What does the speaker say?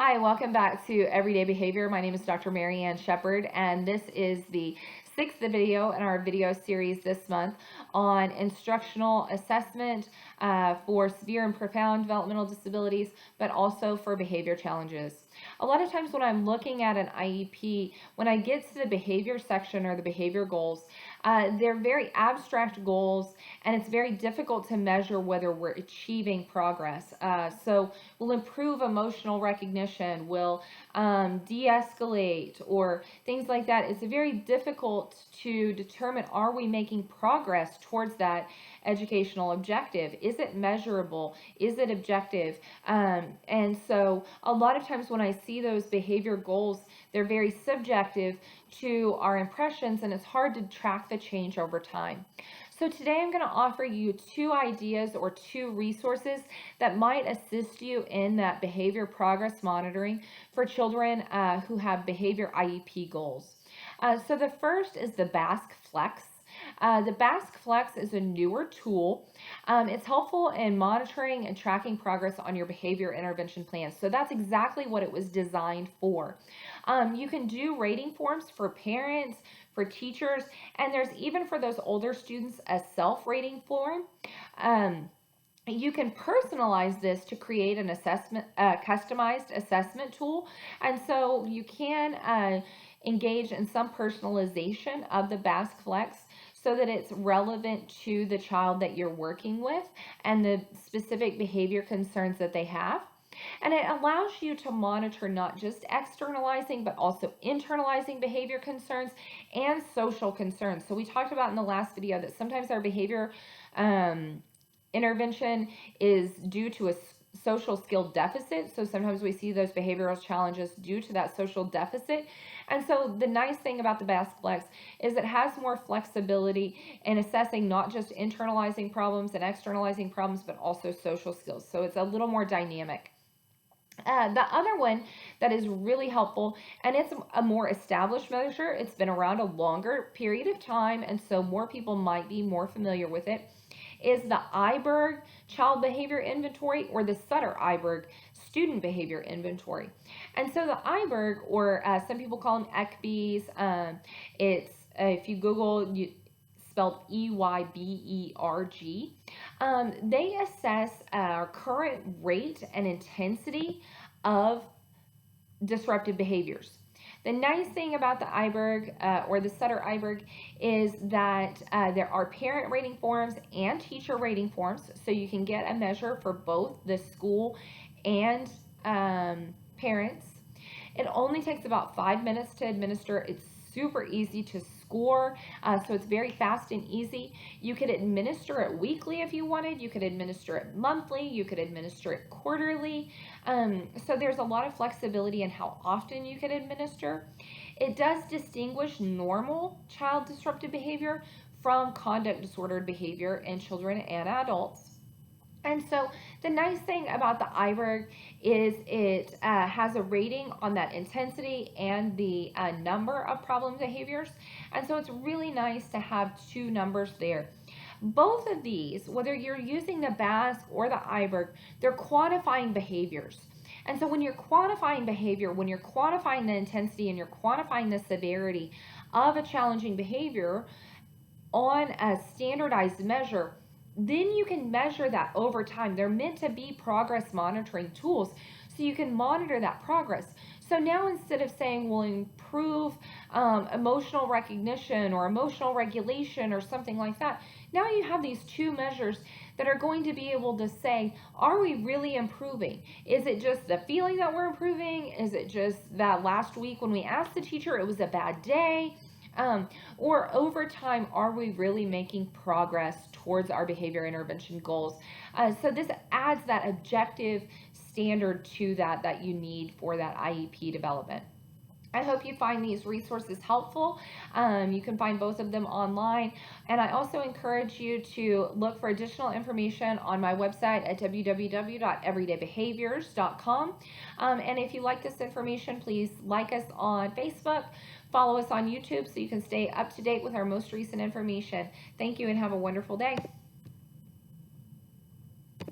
Hi, welcome back to Everyday Behavior. My name is Dr. Mary Ann Shepard, and this is the sixth video in our video series this month on instructional assessment for severe and profound developmental disabilities, but also for behavior challenges. A lot of times when I'm looking at an IEP, when I get to the behavior section or the behavior goals, they're very abstract goals, and it's very difficult to measure whether we're achieving progress. So we'll improve emotional recognition, we'll de-escalate, or things like that. It's very difficult to determine, are we making progress towards that educational objective? Is it measurable? Is it objective? And so a lot of times when I see those behavior goals, they're very subjective to our impressions, and it's hard to track the change over time. So today I'm going to offer you two ideas or two resources that might assist you in that behavior progress monitoring for children who have behavior IEP goals. So the first is the Basque Flex. The Basque Flex is a newer tool. It's helpful in monitoring and tracking progress on your behavior intervention plans. So that's exactly what it was designed for. You can do rating forms for parents, for teachers, and there's even for those older students a self-rating form. You can personalize this to create an assessment, customized assessment tool, and so you can engage in some personalization of the Basque Flex so that it's relevant to the child that you're working with and the specific behavior concerns that they have. And it allows you to monitor not just externalizing, but also internalizing behavior concerns and social concerns. So we talked about in the last video that sometimes our behavior intervention is due to a social skill deficit. So sometimes we see those behavioral challenges due to that social deficit. And so the nice thing about the Basque Flex is it has more flexibility in assessing not just internalizing problems and externalizing problems, but also social skills. So it's a little more dynamic. The other one that is really helpful, and it's a more established measure, it's been around a longer period of time, and so more people might be more familiar with it, is the IBERG Child Behavior Inventory or the Sutter-Iberg Student Behavior Inventory. And so the IBERG, or some people call them ECBs, it's if you Google, spelled EYBERG, they assess our current rate and intensity of disruptive behaviors. The nice thing about the IBERG or the Sutter-Iberg is that there are parent rating forms and teacher rating forms, so you can get a measure for both the school and parents. It only takes about 5 minutes to administer. It's super easy to score, so it's very fast and easy. You could administer it weekly if you wanted. You could administer it monthly. You could administer it quarterly. So there's a lot of flexibility in how often you can administer. It does distinguish normal child disruptive behavior from conduct disordered behavior in children and adults. And so the nice thing about the IBERG is it has a rating on that intensity and the number of problem behaviors. And so it's really nice to have two numbers there. Both of these, whether you're using the Basque or the IBERG, they're quantifying behaviors. And so when you're quantifying behavior, when you're quantifying the intensity and you're quantifying the severity of a challenging behavior on a standardized measure, then you can measure that over time. They're meant to be progress monitoring tools, so you can monitor that progress. So now instead of saying we'll improve emotional recognition or emotional regulation or something like that, now you have these two measures that are going to be able to say, are we really improving? Is it just the feeling that we're improving? Is it just that last week when we asked the teacher it was a bad day? Or over time, are we really making progress towards our behavior intervention goals? So this adds that objective standard to that you need for that IEP development. I hope you find these resources helpful. You can find both of them online. And I also encourage you to look for additional information on my website at www.everydaybehaviors.com. And if you like this information, please like us on Facebook, follow us on YouTube so you can stay up to date with our most recent information. Thank you and have a wonderful day.